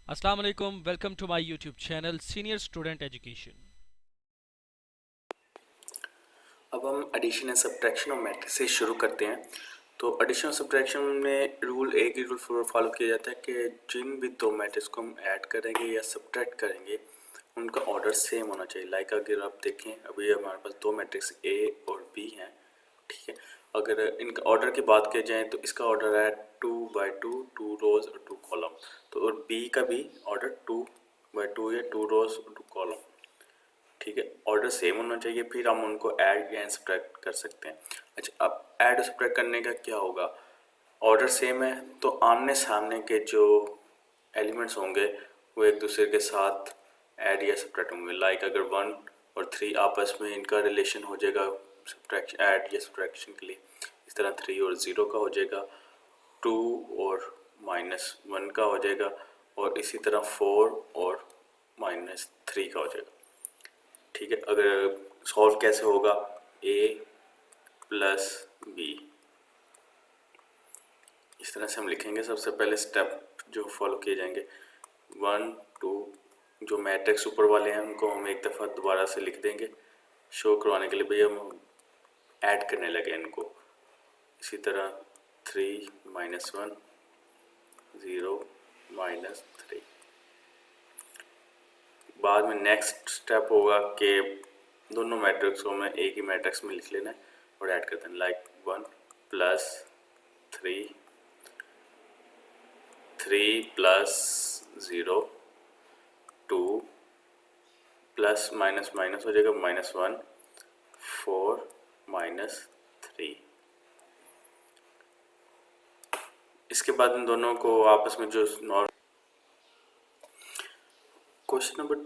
अस्सलाम वालेकुम, welcome to my YouTube channel senior student education. अब हम addition and subtraction of matrix से शुरू करते हैं। तो एडिशन और सब्ट्रैक्शन में एक ही रूल फॉलो किया जाता है कि जिन भी दो मैट्रिक्स को हम ऐड करेंगे या सब्ट्रैक्ट करेंगे उनका ऑर्डर सेम होना चाहिए। लाइक अगर आप देखें अभी हमारे पास दो मैट्रिक्स ए और बी हैं, ठीक है। अगर इनका ऑर्डर की बात की जाए तो इसका ऑर्डर है 2 by 2, 2 रोज और 2 कॉलम। तो और बी का भी ऑर्डर 2 by 2 या 2 रोज और 2 कॉलम, ठीक है। ऑर्डर सेम होना चाहिए, फिर हम उनको ऐड या सब्ट्रैक्ट कर सकते हैं। अच्छा, अब ऐड और सब्ट्रैक्ट करने का क्या होगा? ऑर्डर सेम है तो आमने सामने के जो एलिमेंट्स होंगे वो एक दूसरे के साथ ऐड या सब्ट्रैक्ट होंगे। लाइक अगर 1 और 3 आपस में इनका रिलेशन हो जाएगा सब्ट्रैक्शन ऐड या सब्ट्रैक्शन के लिए, इस तरह 3 और 0 का हो जाएगा, 2 और -1 का हो जाएगा, और इसी तरह 4 और -3 का हो जाएगा, ठीक है। अगर सॉल्व कैसे होगा? a प्लस बी, इस तरह से हम लिखेंगे। सबसे पहले स्टेप जो फॉलो किए जाएंगे 1 2, जो मैट्रिक्स ऊपर वाले हैं उनको हम एक दफ़ा दोबारा से लिख देंगे शो करवाने के लिए, भैया हम ऐड करने लगे इनको। इसी तरह 3 -1 0 -3। बाद में नेक्स्ट स्टेप होगा कि दोनों मैट्रिक्स को हमें एक ही मैट्रिक्स में लिख लेना है और ऐड कर देना। Like 1 plus 3 plus 0 2 plus minus minus हो जाएगा -1 4 -3। इसके बाद इन दोनों को आपस में जो नॉर्मल क्वेश्चन नंबर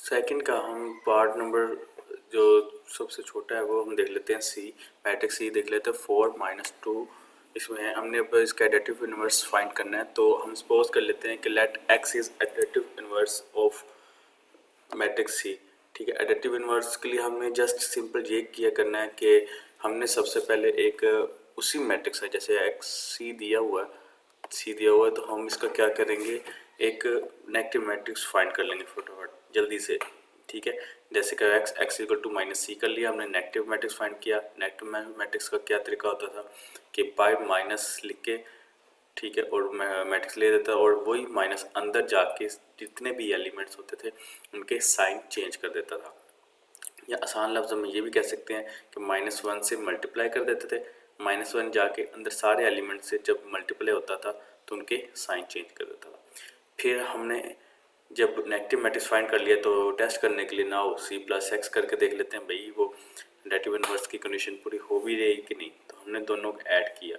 सेकंड का हम पार्ट नंबर जो सबसे छोटा है वो हम देख लेते हैं। सी मैट्रिक्स सी देख लेते हैं 4 -2 इसमें है। हमने अब इसका एडिटिव इनवर्स फाइंड करना है, तो हम सपोज कर लेते हैं कि let X is additive inverse of matrix C, ठीक है। एडिटिव इनवर्स के लिए हमने जस्ट सिंपल ये किया करना है कि हमने सबसे पहले एक उसी मैट्रिक्स है, जैसे एक्स सी दिया हुआ है तो हम इसका क्या करेंगे, एक नेगेटिव मैट्रिक्स फाइंड कर लेंगे फटाफट जल्दी से, ठीक है। जैसे कि एक्स इक्वल टू -c कर लिया हमने, नेगेटिव मैट्रिक्स फाइंड किया। नेगेटिव मैट्रिक्स का क्या तरीका होता था कि बाय माइनस लिख के, ठीक है, और मैट्रिक्स ले देता और वही माइनस अंदर जाके जितने भी एलिमेंट्स होते थे उनके साइन चेंज कर देता था। या आसान लफ्ज़ में ये भी कह सकते हैं कि -1 से मल्टीप्लाई कर देते थे, -1 जाके अंदर सारे एलिमेंट से जब मल्टीप्लाई होता था तो उनके साइन चेंज कर देता था। फिर हमने जब नेगेटिव मैट्रिक्स फाइंड कर लिया तो टेस्ट करने के लिए नाउ c प्लस एक्स करके देख लेते हैं भाई वो नेगेटिव इनवर्स की कंडीशन पूरी हो भी रही कि नहीं। तो हमने दोनों को ऐड किया,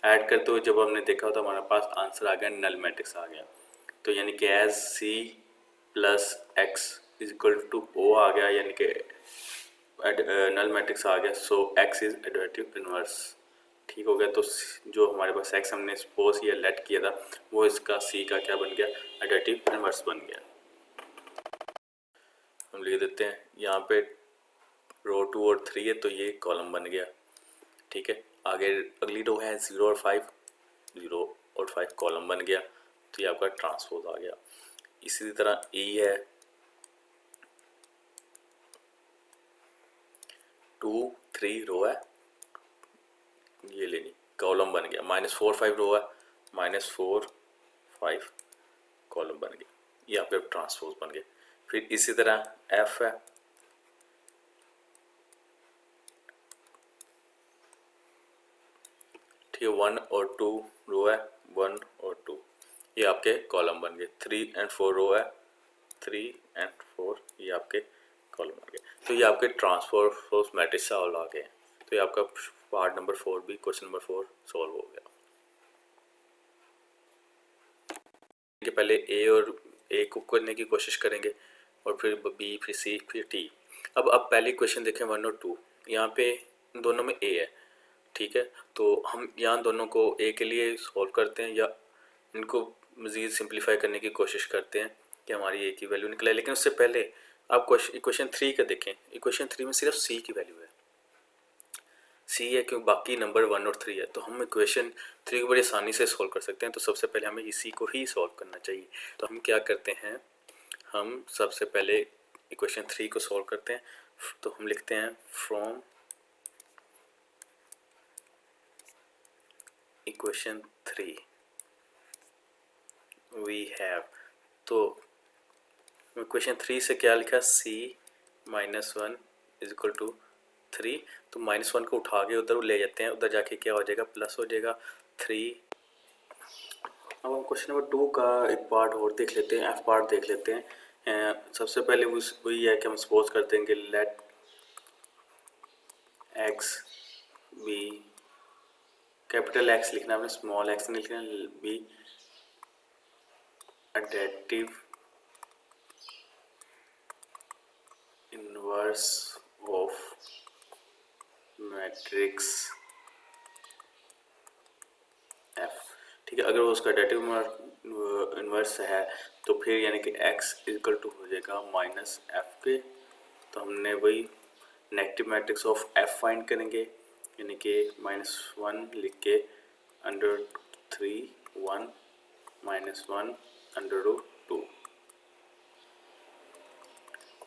ऐड करते हुए जब हमने देखा तो हमारे पास आंसर आ गया, नल मैट्रिक्स आ गया। तो यानी कि as C plus X is equal to O आ गया, यानी कि नल मैट्रिक्स आ गया। So X is additive inverse, ठीक हो गया। तो जो हमारे पास एक्स हमने सपोज या लेट किया था वो इसका सी का क्या बन गया, एडिटिव इनवर्स बन गया। हम लिख देते हैं यहाँ पे रो 2 और 3 है तो ये कॉलम बन गया, ठीक है। आगे अगली रो है 0 और 5, 0 और 5 कॉलम बन गया, तो ये आपका ट्रांसपोज आ गया। इसी तरह ई है 2 3 रो है, ये लेनी कॉलम बन गया। -4 5 रो है, -4 5 कॉलम बन गया, ये यहाँ पे ट्रांसपोज बन गया। फिर इसी तरह एफ है, ठीक है, 1 और 2 रो है, 1 और 2 ये आपके कॉलम बन गए। 3 और 4 रो है, 3 और 4 ये आपके कॉलम बन गए। तो ये आपके ट्रांसपोज मैट्रिक्स सॉल्व आ गए। तो ये आपका पार्ट नंबर 4 भी, क्वेश्चन नंबर 4 सॉल्व हो गया। कि पहले ए को करने की कोशिश करेंगे और फिर बी, फिर सी, फिर टी। अब पहले क्वेश्चन देखें 1 और 2, यहाँ पे दोनों में ए है, ठीक है। तो हम यहाँ दोनों को ए के लिए सॉल्व करते हैं या इनको मज़ीद सिंप्लीफाई करने की कोशिश करते हैं कि हमारी ए की वैल्यू निकले। लेकिन उससे पहले आप इक्वेशन 3 का देखें। इक्वेशन 3 में सिर्फ सी की वैल्यू है, सी है क्योंकि बाकी नंबर 1 और 3 है, तो हम इक्वेशन 3 को बड़ी आसानी से सॉल्व कर सकते हैं। तो सबसे पहले हमें इसी को ही सॉल्व करना चाहिए। तो हम क्या करते हैं, हम सबसे पहले इक्वेशन 3 को सॉल्व करते हैं। तो हम लिखते हैं फ्रॉम इक्वेशन 3 वी हैव, तो इक्वेशन 3 से क्या लिखा, c minus 1 is equal to 3। तो माइनस 1 को उठा के उधर ले जाते हैं, उधर जाके क्या हो जाएगा, प्लस हो जाएगा 3। अब हम क्वेश्चन नंबर 2 का एक पार्ट और देख लेते हैं, एफ पार्ट देख लेते हैं। सबसे पहले वही है कि हम सपोज करते हैं कि let X B, capital X लिखना है हमने, स्मॉल एक्स नहीं लिखना, B additive inverse of matrix f। ठीक है, अगर वो उसका एडिटिव इन्वर्स है तो फिर यानी कि x इक्वल टू हो जाएगा माइनस एफ के। तो हमने वही negative matrix of f find करेंगे, यानी कि -1 लिख के √3 1 -1 √2।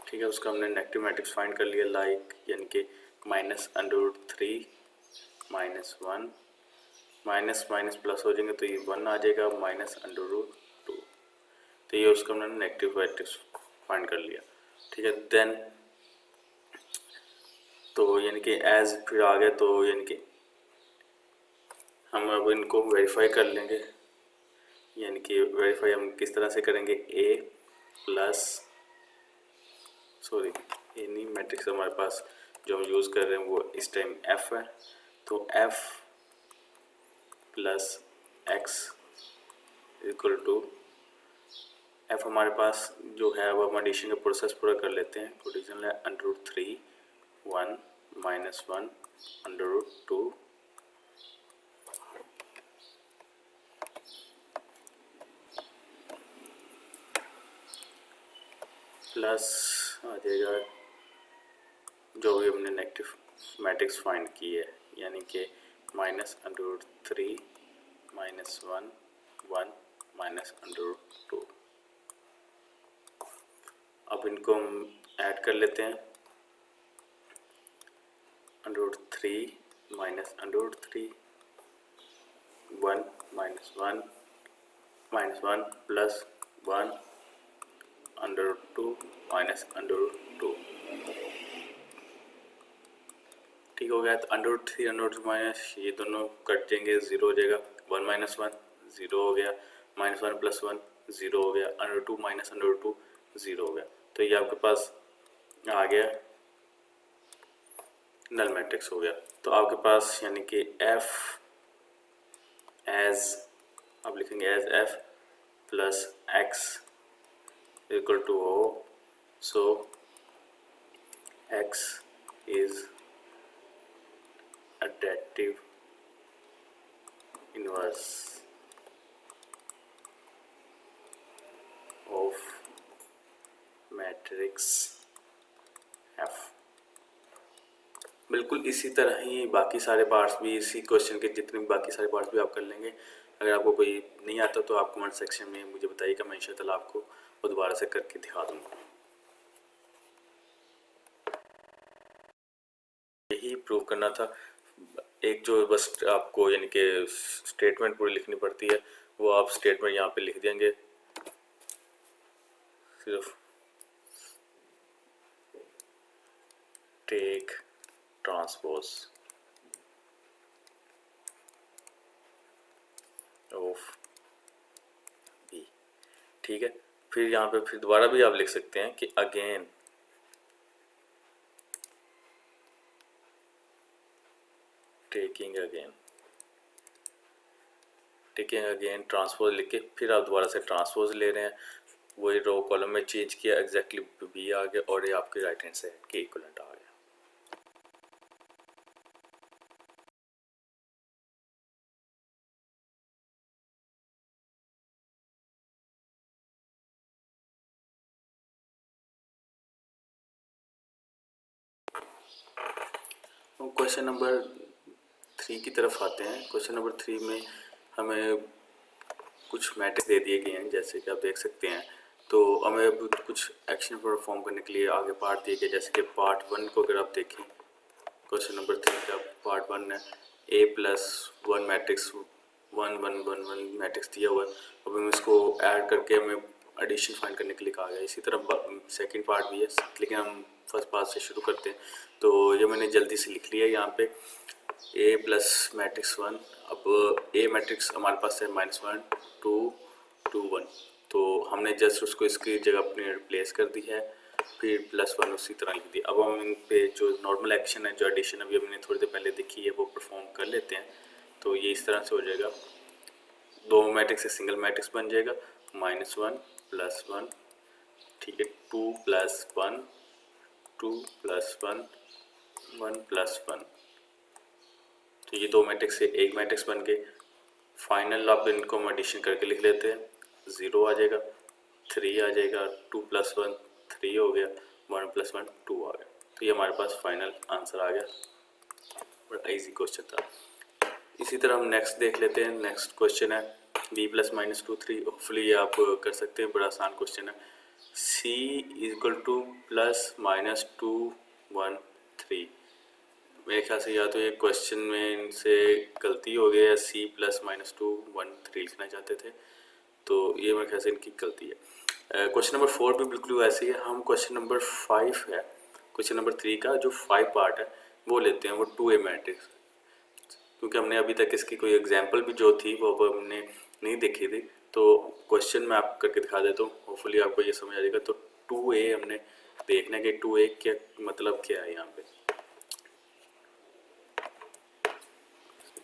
ठीक है, उसका हमने नेगेटिव मैट्रिक्स फाइंड कर लिया, लाइक यानी कि -√3 -1 माइनस माइनस प्लस हो जाएंगे तो ये 1 आ जाएगा -√2। तो ये उसका हमने नेगेटिव मैट्रिक्स फाइंड कर लिया। ठीक है, देन तो यानी कि एज फिर आ गया, तो यानी कि हम अब इनको वेरीफाई कर लेंगे। यानी कि वेरीफाई हम किस तरह से करेंगे, ए प्लस सॉरी ए नहीं, मैट्रिक्स हमारे पास जो हम यूज़ कर रहे हैं वो इस टाइम एफ है। तो F plus X equal to F हमारे पास जो है वो हम एडिशन का प्रोसेस पूरा कर लेते हैं। तो एडिशन है √3 1 -1 √2 प्लस आ जाएगा जो भी हमने नेगेटिव मैट्रिक्स फाइंड की है, यानी कि -√3 -1 1 -√2। अब इनको हम ऐड कर लेते हैं, √3 -√3 1 -1 -1 प्लस 1 √2 -√2। ठीक हो गया। तो √3 √2 माइनस ये दोनों कट जाएंगे, 0 हो जाएगा, 1 -1 0 हो गया, -1 + 1 0 हो गया, √2 -√2 0 हो गया। तो ये आपके पास आ गया, नल मैट्रिक्स हो गया। तो आपके पास यानी कि f एज आप लिखेंगे as f plus x equal to o, so x is additive inverse of matrix f। बिल्कुल इसी तरह ही बाकी सारे पार्ट्स भी, इसी क्वेश्चन के जितने भी बाकी सारे पार्ट्स भी आप कर लेंगे। अगर आपको कोई नहीं आता तो आप कमेंट सेक्शन में मुझे बताइएगा, मैं इंशाल्लाह आपको वो दोबारा से करके दिखा दूँगा। यही प्रूव करना था। एक जो बस आपको यानी कि स्टेटमेंट पूरी लिखनी पड़ती है, वो आप स्टेटमेंट यहाँ पे लिख देंगे सिर्फ, टेक ट्रांसपोज ऑफ बी। ठीक है, फिर यहाँ पे फिर दोबारा भी आप लिख सकते हैं कि अगेन टेकिंग अगेन ट्रांसपोज लिख के फिर आप दोबारा से ट्रांसपोज ले रहे हैं, वही रो कॉलम में चेंज किया, एग्जैक्टली बी आ गया और ये आपके राइट हैंड साइड के इक्वलेंट आ गया। क्वेश्चन नंबर 3 की तरफ आते हैं। क्वेश्चन नंबर 3 में हमें कुछ मैट्रिक्स दे दिए गए हैं, जैसे कि आप देख सकते हैं। तो हमें अब कुछ एक्शन परफॉर्म करने के लिए आगे पार्ट दिए गए, जैसे कि पार्ट 1 को अगर आप देखें, क्वेश्चन नंबर 3 का पार्ट 1 है, A+1 मैट्रिक्स 1 1 1 1 मैट्रिक्स दिया हुआ है। अब हम इसको ऐड करके हमें एडिशन फाइंड करने के लिए कहा गया। इसी तरह सेकंड पार्ट भी है, लेकिन हम फर्स्ट पार्ट से शुरू करते हैं। तो ये मैंने जल्दी से लिख लिया यहाँ पे A प्लस मैट्रिक्स 1। अब A मैट्रिक्स हमारे पास है -1 2 2 1, तो हमने जस्ट उसको इसकी जगह अपने रिप्लेस कर दी है, फिर +1 उसी तरह लिख दिया। अब हम इन पे जो नॉर्मल एक्शन है, जो एडिशन अभी हमने थोड़ी देर पहले देखी है, वो परफॉर्म कर लेते हैं। तो ये इस तरह से हो जाएगा, दो मैट्रिक्स से सिंगल मैट्रिक्स बन जाएगा, -1 +1, ठीक है, 2 + 1 2 + 1 1 + 1। तो ये दो मैट्रिक्स से एक मैट्रिक्स बन गए। फाइनल आप इनको हम एडिशन करके लिख लेते हैं, 0 आ जाएगा, 3 आ जाएगा, 2 + 1 3 हो गया, 1 + 1 2 आ गया। तो ये हमारे पास फाइनल आंसर आ गया। बड़ा इजी क्वेश्चन था। इसी तरह हम नेक्स्ट देख लेते हैं। नेक्स्ट क्वेश्चन है b + -2 3। होपफुली ये आप कर सकते हैं, बड़ा आसान क्वेश्चन है। c = +-2 1 3। मेरे ख्याल से या तो ये क्वेश्चन में इनसे गलती हो गई है, c + -2 1 3 लिखना चाहते थे, तो ये मेरे ख्याल से इनकी गलती है। क्वेश्चन नंबर 4 भी बिल्कुल वैसे ही है। हम क्वेश्चन नंबर 5 है, क्वेश्चन नंबर 3 का जो 5 पार्ट है वो लेते हैं, वो 2A मैट्रिक्स, क्योंकि हमने अभी तक इसकी कोई एग्जांपल भी जो थी वो हमने नहीं देखी थी। तो क्वेश्चन मैं आपको करके दिखा देता हूँ, होपफुली आपको ये समझ आ जाएगा। तो 2A हमने देखना है कि 2A क्या मतलब क्या है यहाँ पे।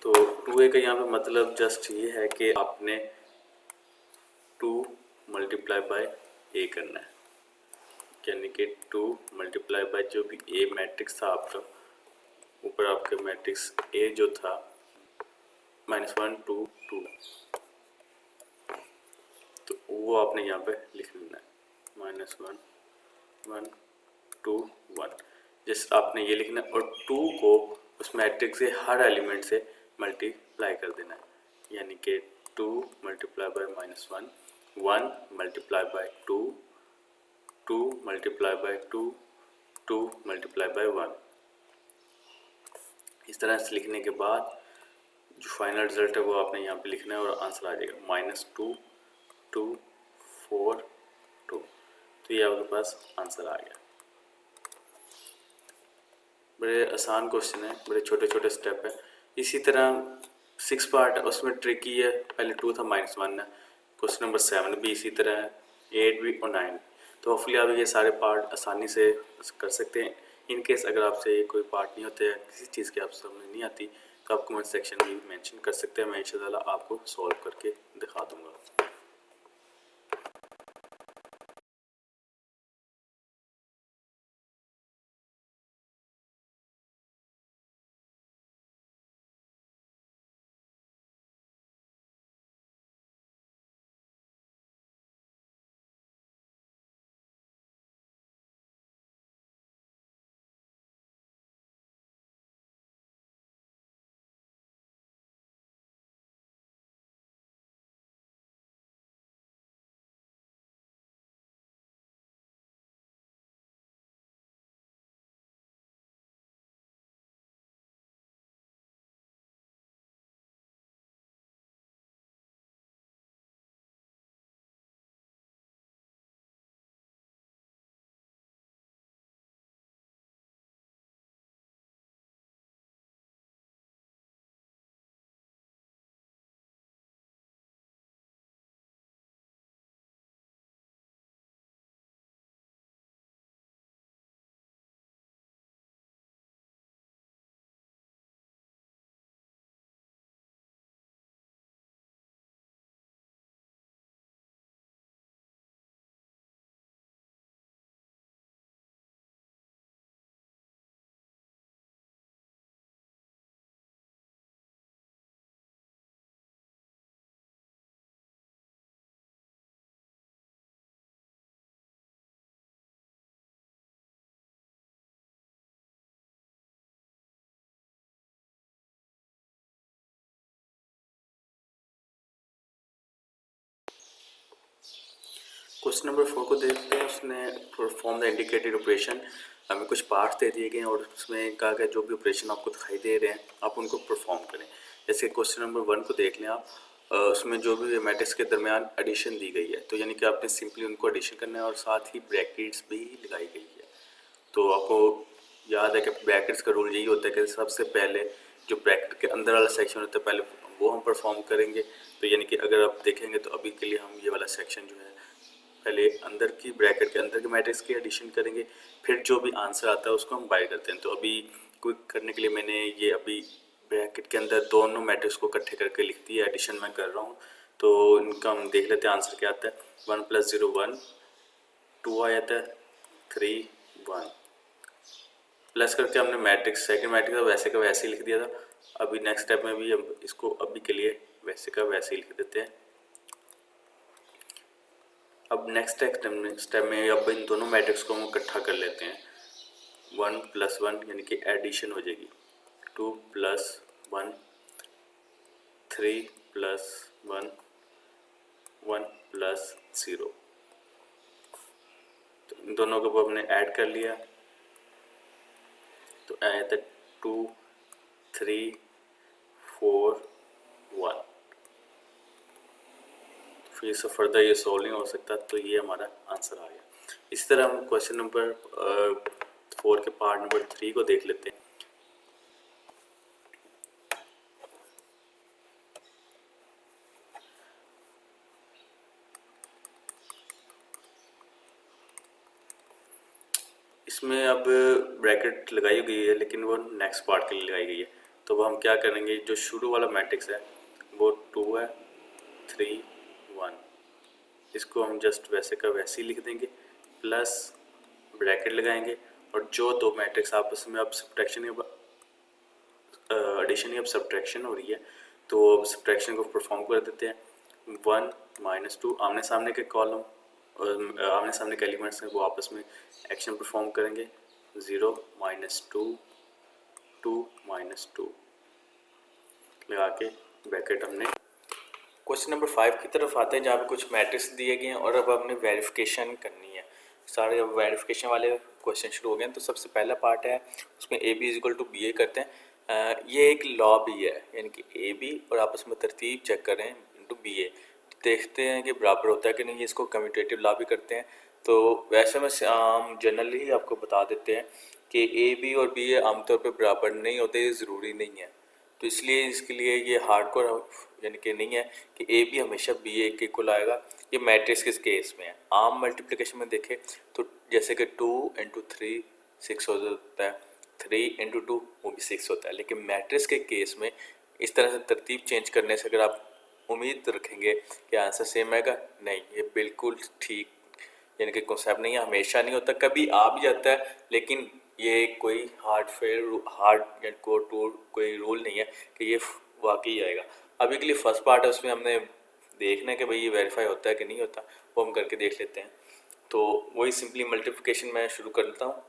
तो 2A का यहाँ पे मतलब जस्ट ये है कि आपने 2 × A करना है, यानी कि 2 × जो भी A मैट्रिक्स था आपका, ऊपर आपके मैट्रिक्स A जो था -1 2 2, तो वो आपने यहाँ पे लिख लेना है, -1 1 2 1। जस्ट आपने ये लिखना है और 2 को उस मैट्रिक्स से हर एलिमेंट से मल्टीप्लाई कर देना है, यानी कि 2 × -1 1 × 2 2 × 2 2 × 1। इस तरह से लिखने के बाद जो फाइनल रिजल्ट है वो आपने यहाँ पे लिखना है और आंसर आ जाएगा -2 2 4 2। तो ये आपके पास आंसर आ गया। बड़े आसान क्वेश्चन है, बड़े छोटे छोटे स्टेप है। इसी तरह 6 पार्ट है, उसमें ट्रिकी है, पहले 2 था -1 है। क्वेश्चन नंबर 7 भी इसी तरह है, 8 भी और 9। तो होपफुली आप ये सारे पार्ट आसानी से कर सकते हैं। इन केस अगर आपसे ये कोई पार्ट नहीं होते हैं, किसी चीज़ की आप समझ नहीं आती, तो आप कमेंट सेक्शन में मेंशन कर सकते हैं, मैं इंशाल्लाह आपको सॉल्व करके दिखा दूँगा। क्वेश्चन नंबर 4 को देखते हैं। उसने परफॉर्म द इंडिकेटेड ऑपरेशन, हमें कुछ पार्ट्स दे दिए गए हैं और उसमें कहा गया जो भी ऑपरेशन आपको दिखाई दे रहे हैं आप उनको परफॉर्म करें। जैसे क्वेश्चन नंबर 1 को देख लें आप, उसमें जो भी मैट्रिक्स के दरमियान एडिशन दी गई है, तो यानी कि आपने सिंपली उनको एडिशन करना है और साथ ही ब्रैकेट्स भी लगाई गई है। तो आपको याद है कि ब्रैकेट्स का रूल यही होता है कि सबसे पहले जो ब्रैकेट के अंदर वाला सेक्शन होता है पहले वो हम परफॉर्म करेंगे। तो यानी कि अगर आप देखेंगे तो अभी के लिए हम ये वाला सेक्शन जो है पहले अंदर की ब्रैकेट के अंदर के मैट्रिक्स की एडिशन करेंगे, फिर जो भी आंसर आता है उसको हम बाय करते हैं। तो अभी क्विक करने के लिए मैंने ये अभी ब्रैकेट के अंदर दोनों मैट्रिक्स को इकट्ठे करके लिख दिया, एडिशन मैं कर रहा हूँ। तो इनका हम देख लेते हैं आंसर क्या आता है। 1 + 0 1, 2 आ जाता है, 3 1 प्लस करके हमने मैट्रिक्स सेकंड मैट्रिक्स का वैसे ही लिख दिया था। अभी नेक्स्ट स्टेप में भी हम इसको अभी के लिए वैसे का वैसे ही लिख देते हैं। अब नेक्स्ट स्टेप में अब इन दोनों मैट्रिक्स को हम इकट्ठा कर लेते हैं। 1 + 1 यानी कि एडिशन हो जाएगी, 2 + 1, 3 + 1, 1 + 0। तो इन दोनों को हमने ऐड कर लिया तो आया था 2 3 4 1। फिर इससे फर्दर ये सॉल्व नहीं हो सकता, तो ये हमारा आंसर आ गया। इस तरह हम क्वेश्चन नंबर 4 के पार्ट नंबर 3 को देख लेते हैं। इसमें अब ब्रैकेट लगाई गई है लेकिन वो नेक्स्ट पार्ट के लिए लगाई गई है। तो अब हम क्या करेंगे, जो शुरू वाला मैट्रिक्स है वो 2 है, 3 1, इसको हम जस्ट वैसे का वैसे ही लिख देंगे, प्लस ब्रैकेट लगाएंगे और जो दो मैट्रिक्स आपस में अब सब्ट्रैक्शन या एडिशन या सब्ट्रैक्शन हो रही है तो अब सब्ट्रैक्शन को परफॉर्म कर देते हैं। 1 - 2 आमने सामने के कॉलम और आमने सामने के एलिमेंट्स हैं वो आपस में एक्शन परफॉर्म करेंगे। 0 - 2 2 - 2 लगा के ब्रैकेट हमने। क्वेश्चन नंबर 5 की तरफ आते हैं जहाँ पे कुछ मैट्रिक्स दिए गए हैं और अब हमने वेरिफिकेशन करनी है। सारे अब वेरिफिकेशन वाले क्वेश्चन शुरू हो गए हैं। तो सबसे पहला पार्ट है उसमें AB = BA करते हैं। ये एक लॉ भी है, यानी कि AB और आपस में तरतीब चेक करें इंटू BA, तो देखते हैं कि बराबर होता है कि नहीं। इसको कम्यूटेटिव लॉ भी करते हैं। तो वैसे में जनरली ही आपको बता देते हैं कि AB और BA आमतौर पर बराबर नहीं होते, ये ज़रूरी नहीं है। तो इसलिए इसके लिए ये हार्डकोर यानी कि नहीं है कि ए बी हमेशा बी ए के इक्वल आएगा। ये मैट्रिक्स किस केस में है, आम मल्टीप्लिकेशन में देखें तो जैसे कि 2 × 3 6 हो जाता है, 3 × 2 वो भी 6 होता है। लेकिन मैट्रिक्स के केस में इस तरह से तरतीब चेंज करने से अगर आप उम्मीद रखेंगे कि आंसर सेम आएगा, नहीं, ये बिल्कुल ठीक यानी कि कॉन्सेप्ट नहीं है। हमेशा नहीं होता, कभी आ भी जाता है, लेकिन ये कोई हार्ड कोई रूल नहीं है कि ये वाकई आएगा। अभी के लिए फर्स्ट पार्ट है, उसमें हमने देखना है कि भाई ये वेरीफाई होता है कि नहीं होता, वो हम करके देख लेते हैं। तो वही सिंपली मल्टीप्लिकेशन मैं शुरू कर लेता हूँ।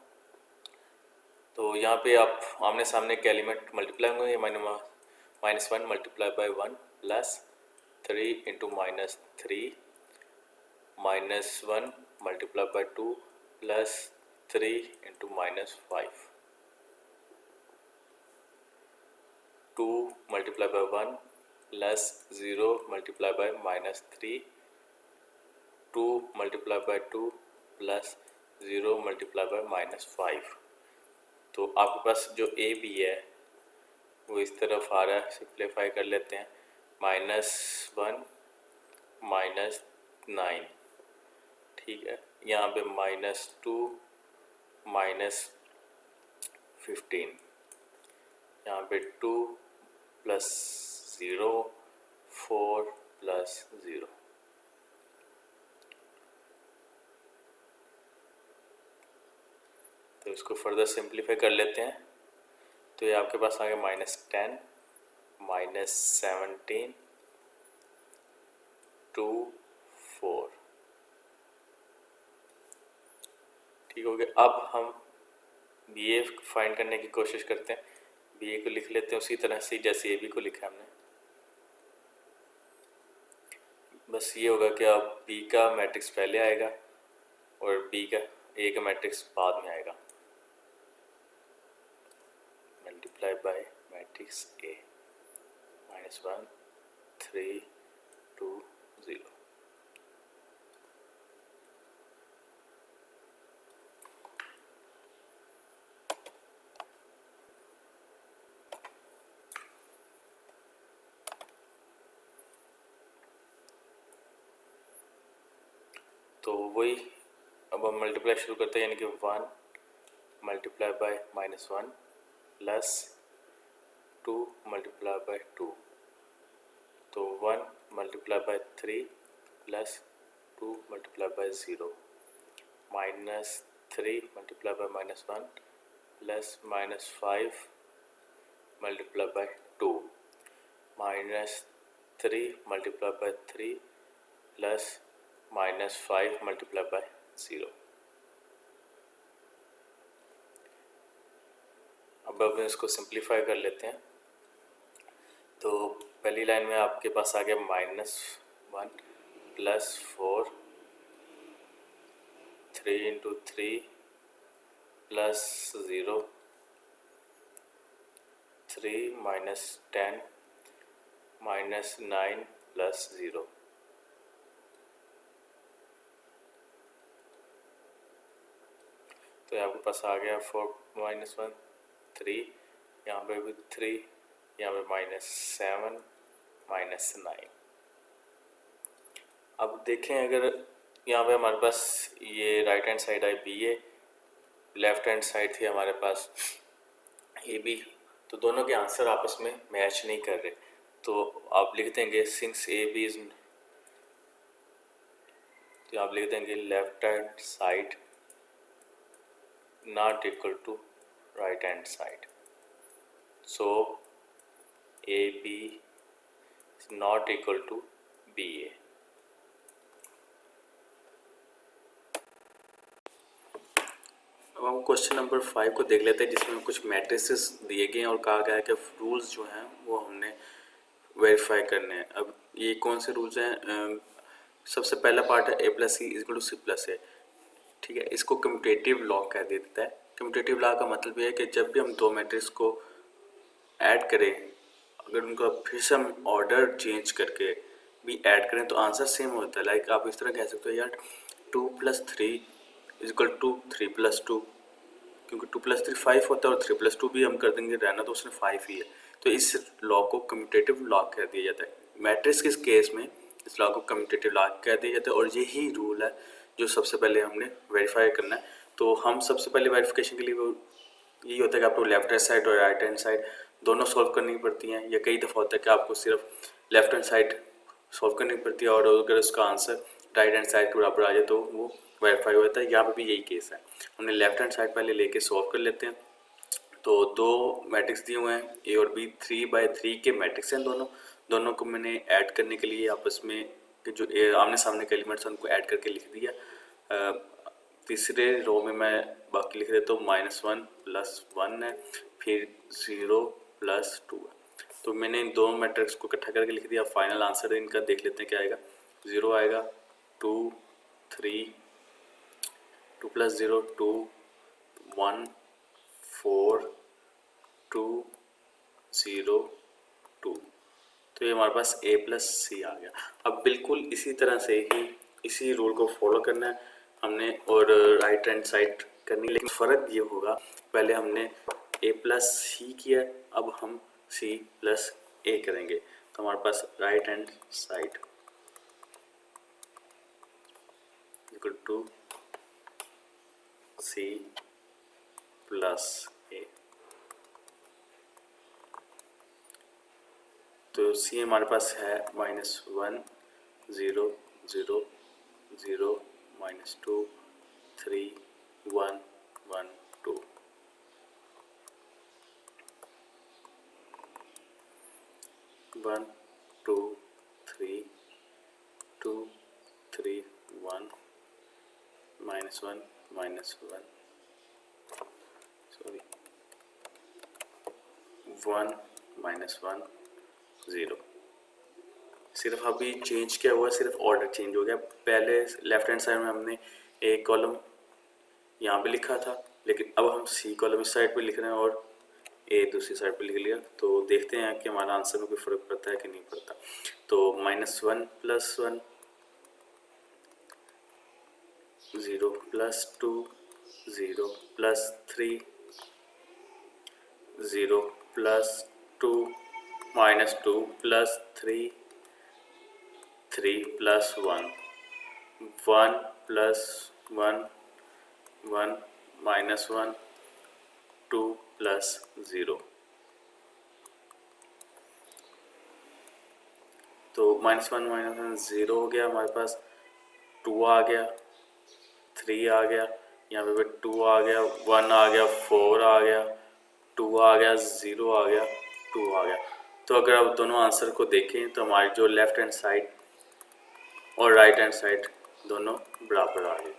तो यहाँ पे आप आमने सामने के एलिमेंट मल्टीप्लाई होंगे, -1 × 1 + 3 × -3 -1 × 2 + 3 × -5 2 × 1 + 0 × -3 2 × 2 + 0 × -5। तो आपके पास जो ए बी है वो इस तरफ आ रहा है, सिंप्लीफाई कर लेते हैं। -1 -9, ठीक है। यहाँ पे -2 -15, यहाँ पे 2 + 0 4 + 0। तो इसको फर्दर सिंप्लीफाई कर लेते हैं। तो ये आपके पास आ गया -10 -17 2 4, ठीक हो गया। अब हम बी ए फाइंड करने की कोशिश करते हैं। बी ए को लिख लेते हैं उसी तरह से जैसे ए बी को लिखा हमने। बस ये होगा कि अब बी का मैट्रिक्स पहले आएगा और बी का ए का मैट्रिक्स बाद में आएगा, मल्टीप्लाई बाय मैट्रिक्स ए -1 3 2 0। तो वही अब हम मल्टीप्लाई शुरू करते हैं, यानी कि 1 multiply by -1 plus 2 multiply bye 2, तो 1 multiply by 3 plus 2 multiply bye 0 -3 multiply by -1 plus -5 multiply by 2 -3 multiply by 3 plus -5 multiply by 0। अब इसको सिंप्लीफाई कर लेते हैं। तो पहली लाइन में आपके पास आ गया -1 प्लस 4 3 इंटू 3 प्लस 0 3 -10 -9 प्लस 0। तो आपके पास आ गया 4 -1 3, यहाँ पे भी 3, यहाँ पे -7 -9। अब देखें अगर यहाँ पे हमारे पास ये right hand side I B A, left hand side थी हमारे पास ए बी, तो दोनों के आंसर आपस में मैच नहीं कर रहे, तो आप लिख देंगे सिंस ए बी इज, तो आप लिख देंगे left hand side not equal to right hand side, so AB is not equal to BA। अब हम क्वेश्चन नंबर 5 को देख लेते हैं, जिसमें कुछ मैट्रिसेस दिए गए हैं और कहा गया है कि रूल्स जो हैं वो हमने वेरीफाई करने हैं। अब ये कौन से रूल्स हैं? सबसे पहला पार्ट है a plus C equal to C plus A, ठीक है। इसको कम्यूटेटिव लॉ कह देता है। कम्यूटेटिव लॉ का मतलब ये है कि जब भी हम दो मैट्रिक्स को ऐड करें, अगर उनका फिर से हम ऑर्डर चेंज करके भी ऐड करें तो आंसर सेम होता है। लाइक आप इस तरह कह सकते हो यार 2 + 3 = 3 + 2, क्योंकि 2 + 3 5 होता है और 3 + 2 भी हम कर देंगे, रहना तो उसने 5 ही है। तो इस लॉ को कम्यूटेटिव लॉ कह दिया जाता है। मैट्रिक्स के केस में इस लॉ को कम्यूटेटिव लॉ कह दिया जाता है, और यही रूल है जो सबसे पहले हमने वेरीफाई करना है। तो हम सबसे पहले वेरिफिकेशन के लिए वो यही होता है कि आपको लेफ्ट हैंड साइड और राइट हैंड साइड दोनों सॉल्व करनी पड़ती हैं, या कई दफ़ा होता है कि आपको सिर्फ लेफ्ट हैंड साइड सॉल्व करनी पड़ती है और अगर उसका आंसर राइट हैंड साइड के बराबर आ जाए तो वो वेरीफाई हो जाता है। यहाँ पर भी यही केस है। हमने लेफ्ट हैंड साइड पहले लेके सॉल्व कर लेते हैं। तो दो मैट्रिक्स दिए हुए हैं ए और बी, 3/3 के मैट्रिक्स हैं दोनों को मैंने ऐड करने के लिए आपस में जो आमने सामने के एलिमेंट्स हैं उनको ऐड करके लिख दिया। तीसरे रो में मैं बाकी लिख देता हूँ -1 + 1 है, फिर 0 + 2 है। तो मैंने इन दो मैट्रिक्स को इकट्ठा करके लिख दिया। फाइनल आंसर इनका देख लेते हैं क्या आएगा। 0 आएगा, 2 3, 2 + 0 2, 1 4 2 0 2। तो ये हमारे पास a + c आ गया। अब बिल्कुल इसी तरह से ही इसी रूल को फॉलो करना है हमने और राइट हैंड साइड करनी है, लेकिन फ़र्क ये होगा पहले हमने a + c किया, अब हम c + a करेंगे। तो हमारे पास right hand side equal to c + a। तो c हमारे पास है -1 0 0 0 -2 3 1 1 2। 1 2 3 2 3 1 -1 -1 सॉरी 1 -1 0। सिर्फ अभी चेंज क्या हुआ, सिर्फ ऑर्डर चेंज हो गया। पहले लेफ्ट हैंड साइड में हमने एक कॉलम यहाँ पे लिखा था, लेकिन अब हम सी कॉलम इस साइड पे लिख रहे हैं और ए दूसरी साइड पे लिख लिया। तो देखते हैं कि हमारा आंसर में कोई फ़र्क पड़ता है कि नहीं पड़ता। तो -1 + 1, 0 + 2, 0 + 3, 0 + 2, -2 + 3, 3 + 1, 1 + 1, 1 -1, 2 + 0। तो -1 -1 0 हो गया हमारे पास, 2 आ गया, 3 आ गया, यहाँ पे 2 आ गया, 1 आ गया, 4 आ गया, 2 आ गया, 0 आ गया, 2 आ गया। तो अगर आप दोनों आंसर को देखें तो हमारी जो लेफ्ट हैंड साइड और राइट हैंड साइड दोनों बराबर आ गए।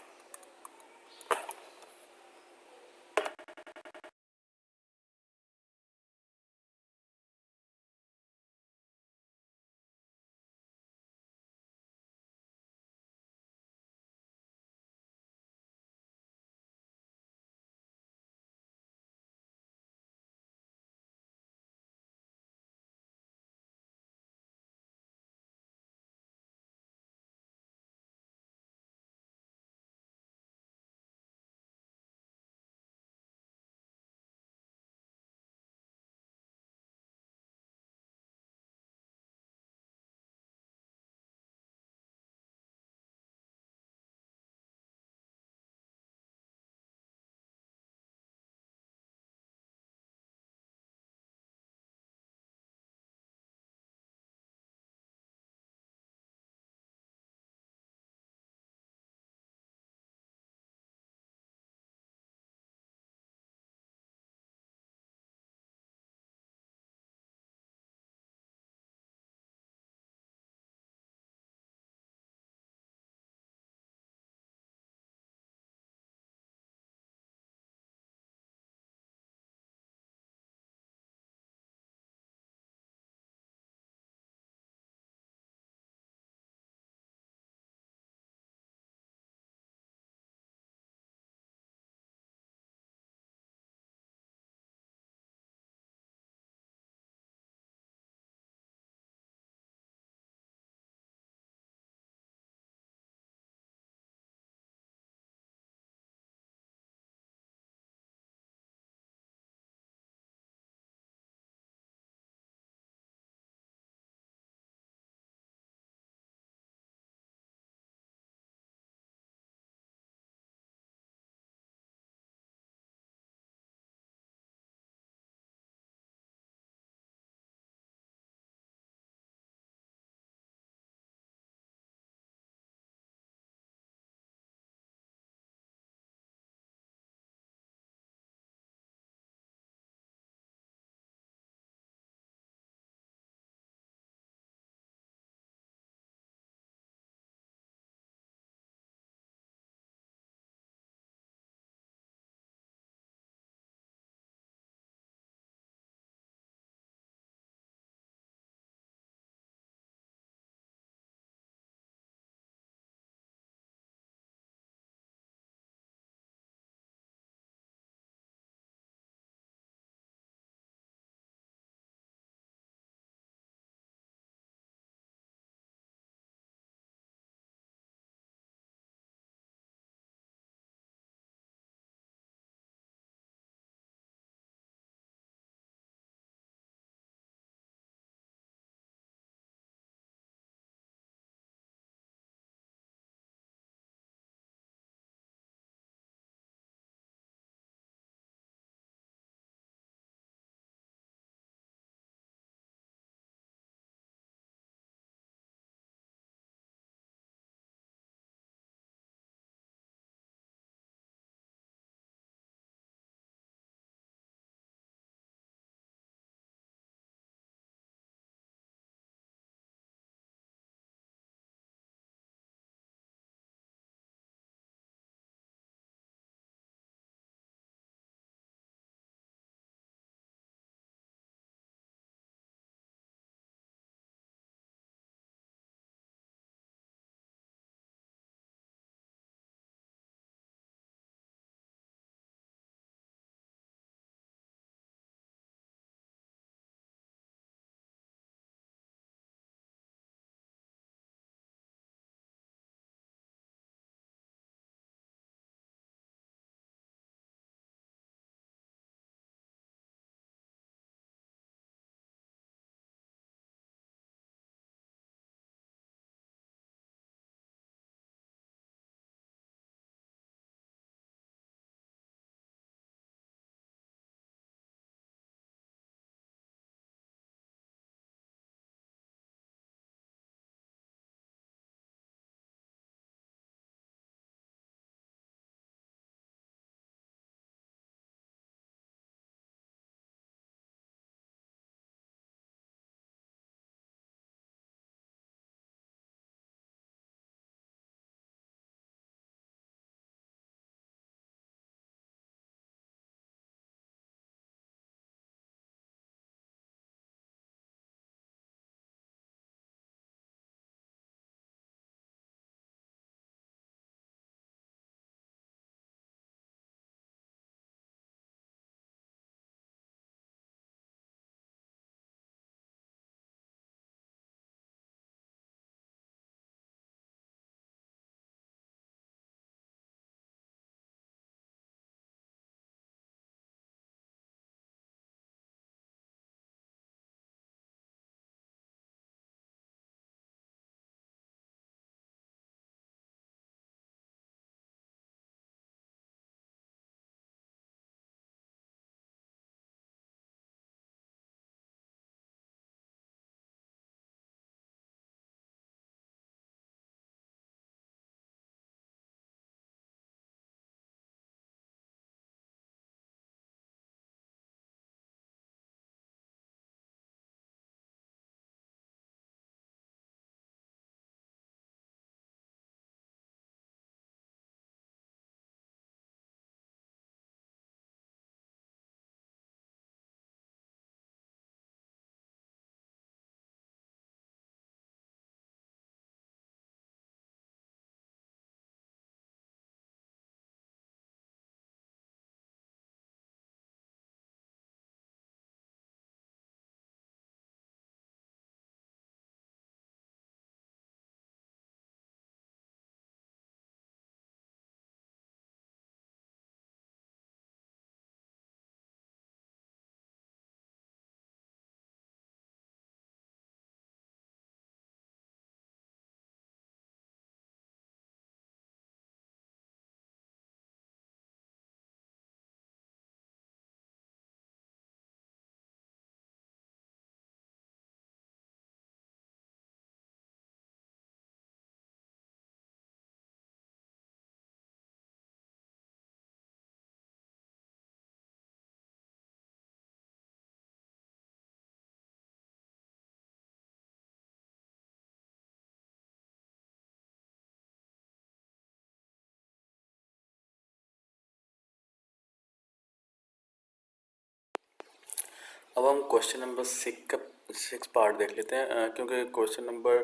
अब हम क्वेश्चन नंबर 6 पार्ट देख लेते हैं, क्योंकि क्वेश्चन नंबर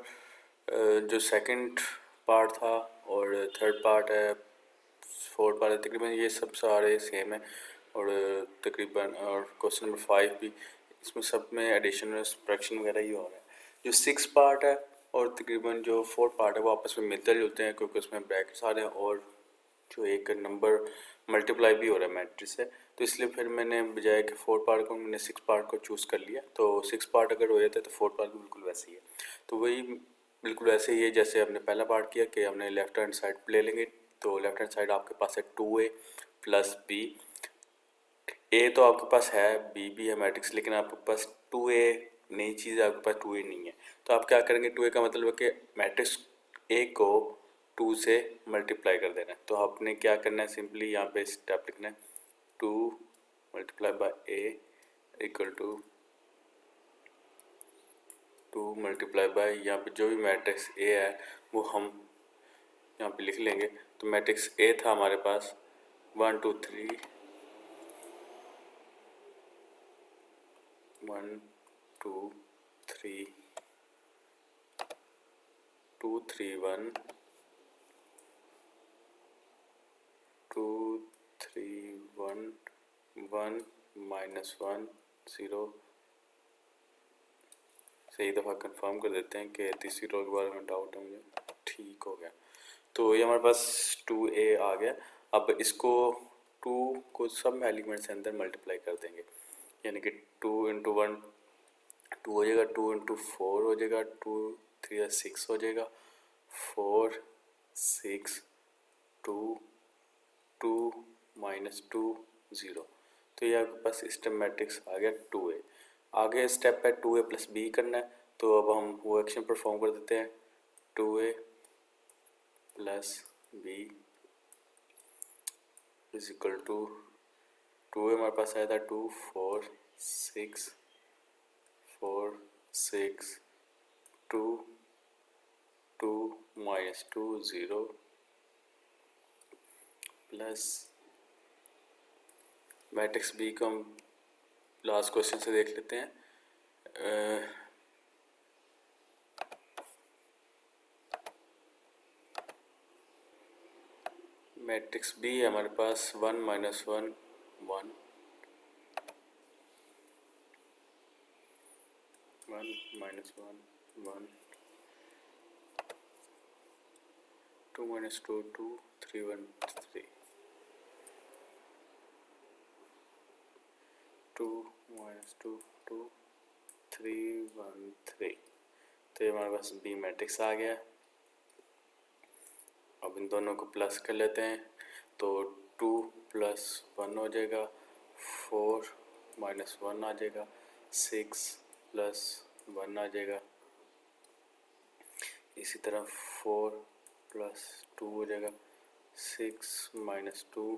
जो सेकंड पार्ट था और थर्ड पार्ट है, फोर्थ पार्ट है, तकरीबन ये सब सारे सेम है। और तकरीबन और क्वेश्चन नंबर 5 भी, इसमें सब में एडिशन और सब्ट्रैक्शन वगैरह ही हो रहा है। जो 6 पार्ट है और तकरीबन जो फोर्थ पार्ट है वो आपस में मिलते जुलते हैं, क्योंकि उसमें ब्रैकेट्स आ रहे हैं और जो एक नंबर मल्टीप्लाई भी हो रहा है मैट्रिक्स से। तो इसलिए फिर मैंने बजाय कि फोर्थ पार्ट को, मैंने 6 पार्ट को चूज़ कर लिया। तो 6 पार्ट अगर हो जाता है तो फोर्थ पार्ट भी बिल्कुल वैसे ही है। तो वही बिल्कुल वैसे ही है जैसे हमने पहला पार्ट किया कि हमने लेफ्ट हैंड साइड ले लेंगे। तो लेफ्ट हैंड साइड आपके पास है 2a प्लस बी। ए तो आपके पास है, बी भी है मैट्रिक्स, लेकिन आपके पास 2a नई चीज़, आपके पास 2a नहीं है। तो आप क्या करेंगे, 2a का मतलब है कि मैट्रिक्स ए को 2 से मल्टीप्लाई कर देना है। तो आपने क्या करना है, सिंपली यहाँ पे स्टेप लिखना है, 2 multiply by a equal to 2 multiply by, यहाँ पे जो भी मैट्रिक्स ए है वो हम यहाँ पे लिख लेंगे। तो मैट्रिक्स ए था हमारे पास 1 2 3 1 2 3 2 3 1 2 3 1 1 माइनस 1 0। सही दफ़ा कंफर्म कर देते हैं कि तीसरी रो के बारे में डाउट है मुझे। ठीक हो गया। तो ये हमारे पास 2a आ गया। अब इसको 2 को सब एलिमेंट्स के अंदर मल्टीप्लाई कर देंगे, यानी कि 2 इंटू 1 2 हो जाएगा, 2 इंटू 4 हो जाएगा, 2 3 6 हो जाएगा, 4 6 2 2 माइनस 2 0। तो ये आपके पास सिस्टम मैट्रिक्स आ गया 2a। आगे स्टेप है 2a प्लस बी करना है। तो अब हम वो एक्शन परफॉर्म कर देते हैं, 2a plus b is equal to 2a हमारे पास आया था 2 4 6 4 6 2 2 माइनस 2 0 प्लस मैट्रिक्स बी को हम लास्ट क्वेश्चन से देख लेते हैं। मैट्रिक्स बी है हमारे पास 1 माइनस 1 1 1 माइनस 1 1 2 माइनस 2 2 3 1 3 2 माइनस 2 2 3 1 3। तो ये हमारे पास बी मैट्रिक्स आ गया। अब इन दोनों को प्लस कर लेते हैं। तो 2 प्लस 1 हो जाएगा, 4 माइनस 1 आ जाएगा, 6 प्लस 1 आ जाएगा, इसी तरह 4 प्लस 2 हो जाएगा, 6 माइनस 2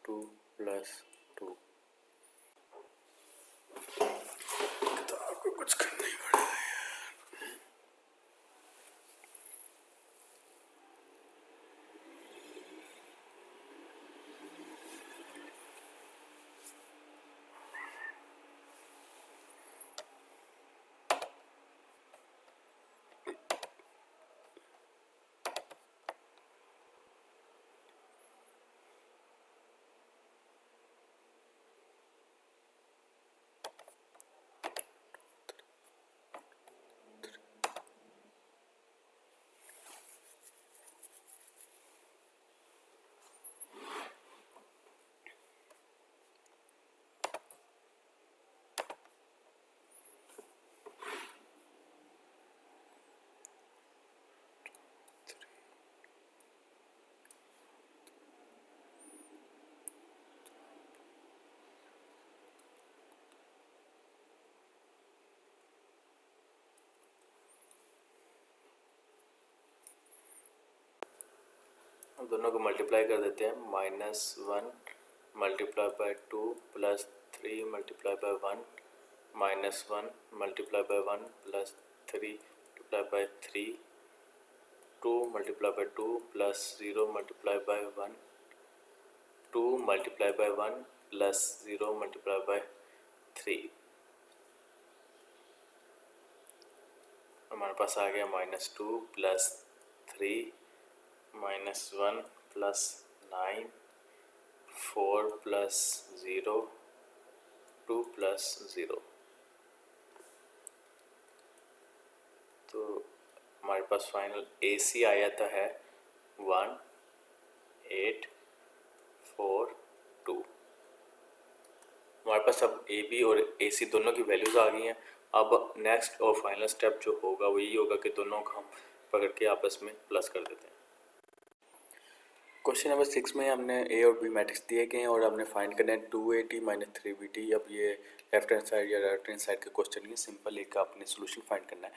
2 प्लस 2। तो आपको कुछ करना ही पड़ेगा। हम दोनों को मल्टीप्लाई कर देते हैं। -1 multiply by 2 plus 3 multiply by 1 -1 multiply by 1 plus 3 multiply by 3 2 multiply bye 2 plus 0 multiply by 1 2 multiply bye 1 plus 0 multiply by 3। हमारे पास आ गया -2 + 3 -1 + 9 4 + 0 2 + 0। तो हमारे पास फाइनल AC आया था है 1 8 4 2। हमारे पास अब AB और AC दोनों की वैल्यूज़ आ गई हैं। अब नेक्स्ट और फाइनल स्टेप जो होगा वो यही होगा कि दोनों को हम पकड़ के आपस में प्लस कर देते हैं। क्वेश्चन नंबर 6 में हमने A और B मैट्रिक्स दिए गए हैं और हमने फाइंड करना है 2AT - 3BT। अब ये लेफ्ट हैंड साइड या राइट हैंड साइड का क्वेश्चन नहीं है, सिंपल एक आपने सोल्यूशन फाइंड करना है।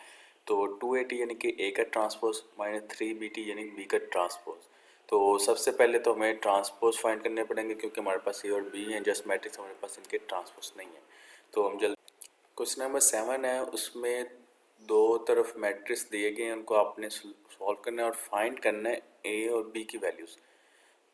तो 2AT यानी कि A का ट्रांसपोज -3BT यानी B का ट्रांसपोज। तो सबसे पहले तो हमें ट्रांसपोज फाइंड करने पड़ेंगे क्योंकि हमारे पास A और B हैं, जस्ट मैट्रिक्स हमारे पास इनके ट्रांसपोज नहीं है। तो हम जल्द क्वेश्चन नंबर 7 है, उसमें दो तरफ मैट्रिक्स दिए गए हैं, उनको आपने सॉल्व करना है और फाइंड करना है A और B की वैल्यूज़।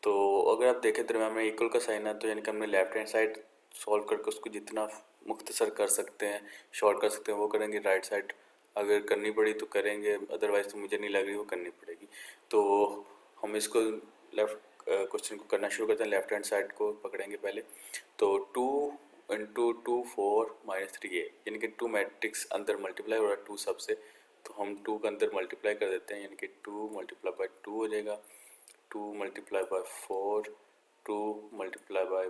तो अगर आप देखें दरम्यान में इक्वल का साइन है तो यानी कि हमने लेफ्ट हैंड साइड सॉल्व करके उसको जितना मुख्तसर कर सकते हैं, शॉर्ट कर सकते हैं वो करेंगे। राइट साइड अगर करनी पड़ी तो करेंगे, अदरवाइज़ तो मुझे नहीं लग रही वो करनी पड़ेगी। तो हम इसको लेफ्ट क्वेश्चन को करना शुरू करते हैं। लेफ्ट हैंड साइड को पकड़ेंगे पहले। तो 2 × 2 4 - 3A यानी कि 2 मैट्रिक्स अंदर मल्टीप्लाई हो रहा है 2 सबसे, तो हम 2 का अंदर मल्टीप्लाई कर देते हैं यानी कि 2 × 2 हो जाएगा। 2 × 4 2 ×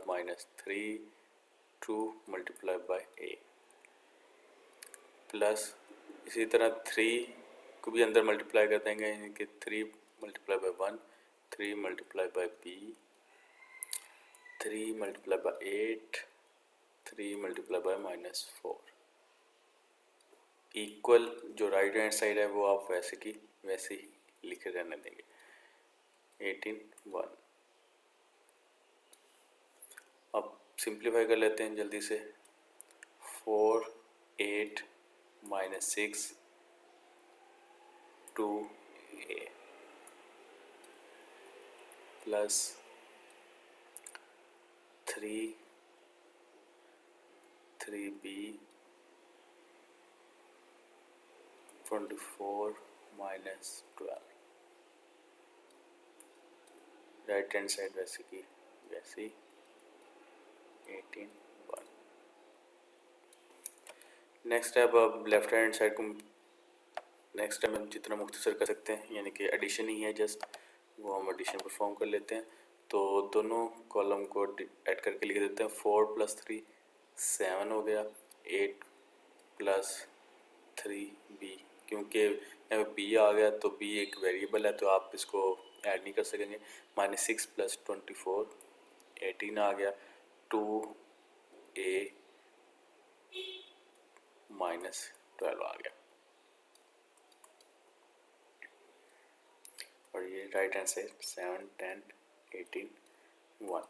-3 2 × A प्लस इसी तरह 3 को भी अंदर मल्टीप्लाई कर देंगे यानी कि 3 × 1 3 × B 3 × 8 3 × -4। इक्वल जो राइट हैंड साइड है वो आप वैसे की वैसे ही लिखे रहने देंगे। 18 1। अब सिंप्लीफाई कर लेते हैं जल्दी से। 4 8 -6 2A plus 3 3B 24 -12। Right hand side वैसे की वैसे ही 18 1। नेक्स्ट स्टेप अब लेफ्ट हैंड साइड को नेक्स्ट टाइम हम जितना मुख्तसर कर सकते हैं यानी कि एडिशन ही है जस्ट, वो हम एडिशन परफॉर्म कर लेते हैं। तो दोनों कॉलम को ऐड करके लिख देते हैं। 4 + 3 7 हो गया। 8 + 3B, क्योंकि यहाँ पे B आ गया तो B एक वेरिएबल है तो आप इसको ऐड नहीं कर सकेंगे। -6 + 24 18 आ गया। 2A -12 आ गया। और ये राइट हैंड साइड 7 10 18 1।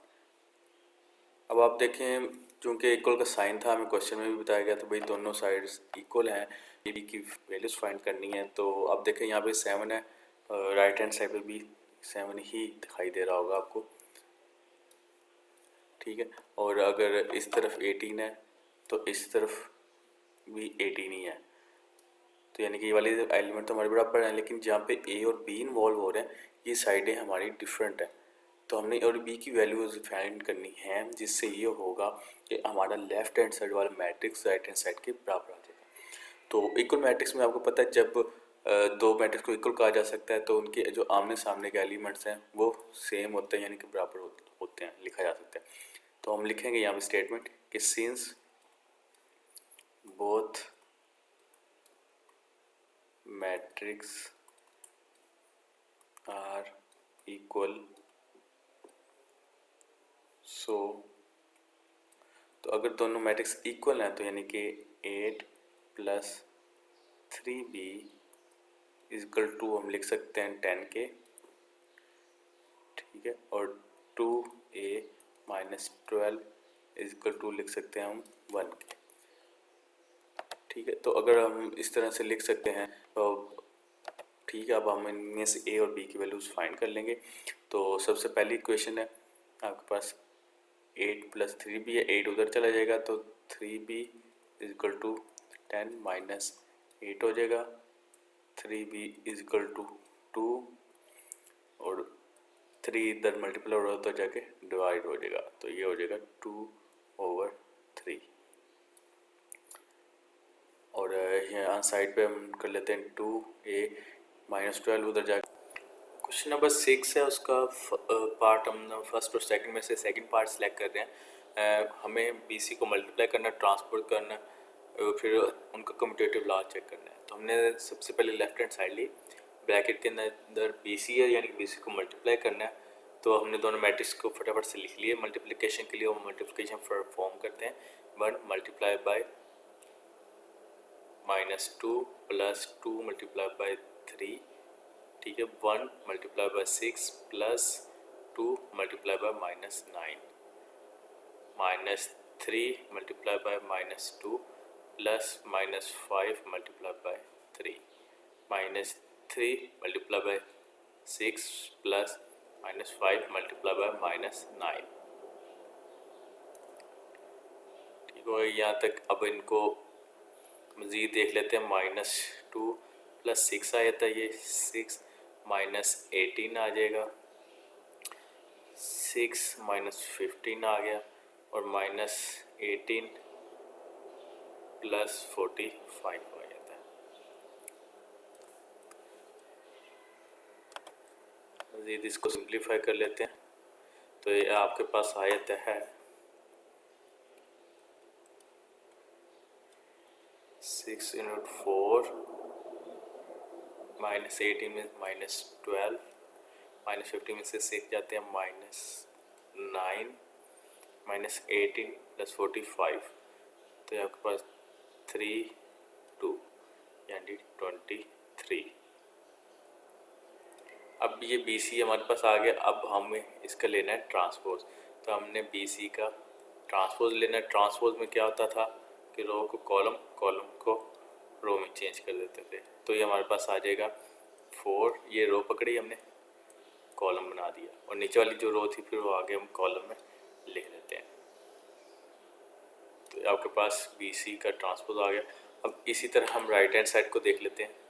अब आप देखें चूँकि इक्वल का साइन था, हमें क्वेश्चन में भी बताया गया तो भाई दोनों साइड्स इक्वल हैं, ए बी की वैल्यूज़ फाइंड करनी है। तो अब देखें यहाँ पे 7 है, राइट हैंड साइड पे भी 7 ही दिखाई दे रहा होगा आपको, ठीक है। और अगर इस तरफ 18 है तो इस तरफ भी 18 ही है, तो यानी कि ये वाले एलिमेंट तो हमारे बराबर हैं, लेकिन जहाँ पे ए और बी इन्वॉल्व हो रहे हैं ये साइडें हमारी डिफरेंट है। तो हमने ए और बी की वैल्यूज फाइंड करनी है, जिससे ये होगा कि हमारा लेफ्ट हैंड साइड वाला मैट्रिक्स राइट हैंड साइड के बराबर आ जाएगा। तो इक्वल मैट्रिक्स में आपको पता है जब दो मैट्रिक्स को इक्वल कहा जा सकता है तो उनके जो आमने सामने के एलिमेंट्स हैं वो सेम होते हैं यानी कि बराबर होते हैं, लिखा जा सकता है। तो हम लिखेंगे यहाँ पे स्टेटमेंट कि since both matrix are equal so, तो अगर दोनों मैट्रिक्स इक्वल हैं तो यानी कि 8 + 3B = हम लिख सकते हैं 10 के, ठीक है। और 2A - 12 = लिख सकते हैं हम 1 के, ठीक है। तो अगर हम इस तरह से लिख सकते हैं तो ठीक है। अब हम इनमें से A और B की वैल्यूज़ फाइंड कर लेंगे। तो सबसे पहली इक्वेशन है आपके पास 8 + 3B है, 8 उधर चला जाएगा तो 3B = 10 - 8 हो जाएगा। 3b इज इक्वल टू 2 और 3 इधर मल्टीप्लाई हो रहा तो जाके डिवाइड हो जाएगा, तो ये हो जाएगा 2/3। और यहाँ साइड पे हम कर लेते हैं 2a -12 उधर जाके। क्वेश्चन नंबर 6 है, उसका पार्ट हम फर्स्ट और सेकंड में से सेकंड पार्ट सेलेक्ट कर रहे हैं। हमें बीसी को मल्टीप्लाई करना, ट्रांसपोर्ट करना, फिर उनका कम्यूटेटिव लॉ चेक करना है। तो हमने सबसे पहले लेफ्ट हैंड साइड ली, ब्रैकेट के अंदर बीसी है यानी कि बीसी को मल्टीप्लाई करना है। तो हमने दोनों मैट्रिक्स को फटाफट से लिख लिए। मल्टीप्लिकेशन के लिए वो मल्टीप्लिकेशन परफॉर्म करते हैं। 1 multiply by -2 plus 2 multiply bye 3, ठीक है। 1 multiply by 6 plus 2 multiply bye -9, -3 multiply by -2 plus -5 multiply by 3, -3 multiply by 6 plus -5 multiply by -9। ठीक है, यहाँ तक। अब इनको मज़ीद देख लेते हैं। -2 प्लस 6 आया था, ये 6 -18 आ जाएगा, 6 -15 आ गया, और -18 प्लस 45 आ जाता है। मज़ीद इसको सिंप्लीफाई कर लेते हैं, तो ये आपके पास आयत है 6 × 4 -18 में -12, -15 में से 6 जाते हैं -9, -18 प्लस 45, तो आपके पास 3 2 यानी 23। अब ये BC हमारे पास आ गया। अब हमें इसका लेना है ट्रांसपोज। तो हमने BC का ट्रांसपोज लेना है। ट्रांसपोज में क्या होता था कि रो को कॉलम, कॉलम को रो में चेंज कर देते थे। तो ये हमारे पास आ जाएगा 4, ये रो पकड़ी हमने, कॉलम बना दिया, और नीचे वाली जो रो थी फिर वो आगे हम कॉलम में लिख देते हैं। तो आपके पास BC का ट्रांसपोज आ गया। अब इसी तरह हम राइट हैंड साइड को देख लेते हैं।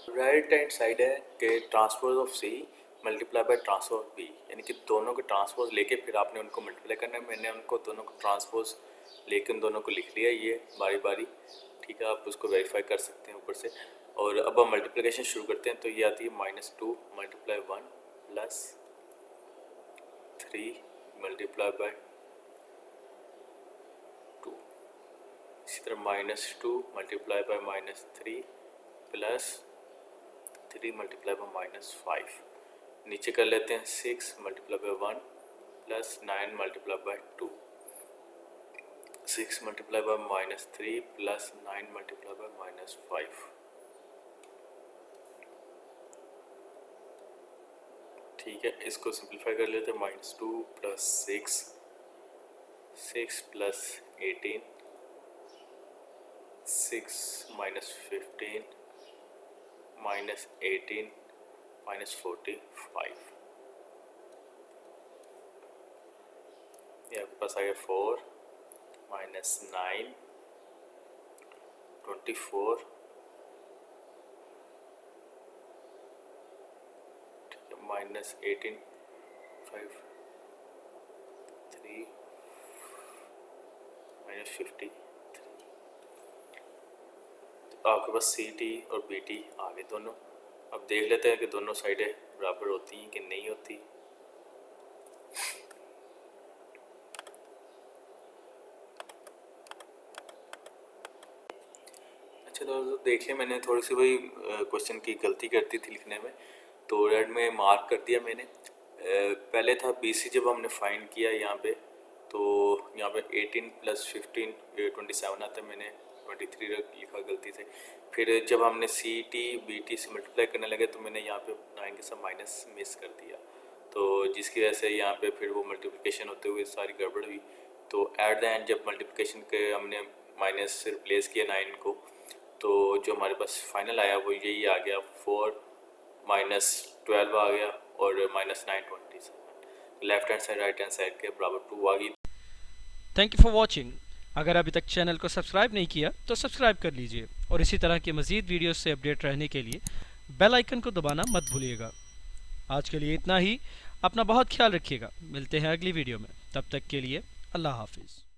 राइट हैंड साइड है कि transpose of C multiply by transpose of B, यानी कि दोनों के ट्रांसपोज लेके फिर आपने उनको मल्टीप्लाई करना है। मैंने उनको दोनों को ट्रांसपोज लेके उन दोनों को लिख लिया, ये बारी बारी, ठीक है। आप उसको वेरीफाई कर सकते हैं ऊपर से। और अब हम मल्टीप्लिकेशन शुरू करते हैं। तो ये आती है -2 मल्टीप्लाई 1 प्लस 3 मल्टीप्लाई बाय 2, इसी तरह -2 multiply bye -3 plus 3 multiply by -5। नीचे कर लेते हैं 6 multiply by 1 plus 9 multiply by 2, 6 multiply by -3 plus 9 multiply by -5, ठीक है। इसको सिंप्लीफाई कर लेते हैं। -2 प्लस 6, 6 प्लस 18, 6 -15 -18 -45, ये आपके पास आ गया 4 -9 24, -18 5 3 -53। तो आपके पास CT और BT आ गए दोनों। अब देख लेते हैं कि दोनों साइडें बराबर होती हैं कि नहीं होती। अच्छा, तो देखिए, मैंने थोड़ी सी वही क्वेश्चन की गलती करती थी लिखने में, तो रेड में मार्क कर दिया मैंने। पहले था BC, जब हमने फाइंड किया यहाँ पे, तो यहाँ पे 18 प्लस 15 27 आता है, मैंने 23 लिखा गलती से। फिर जब हमने CT BT से मल्टीप्लाई करने लगे तो मैंने यहाँ पे 9 के साथ माइनस मिस कर दिया, तो जिसकी वजह से यहाँ पे फिर वो मल्टीप्लिकेशन होते हुए सारी गड़बड़ हुई। तो एट द एंड जब मल्टीप्लिकेशन के हमने माइनस से रिप्लेस किया 9 को, तो जो हमारे पास फाइनल आया वो यही आ गया, 4 -12 आ गया और -9 27। Left hand side right hand side के बराबर 2 आ गई। Thank you for watching. अगर अभी तक चैनल को सब्सक्राइब नहीं किया तो सब्सक्राइब कर लीजिए और इसी तरह के मज़ीद वीडियोस से अपडेट रहने के लिए बेल आइकन को दबाना मत भूलिएगा। आज के लिए इतना ही। अपना बहुत ख्याल रखिएगा। मिलते हैं अगली वीडियो में। तब तक के लिए अल्लाह हाफिज़।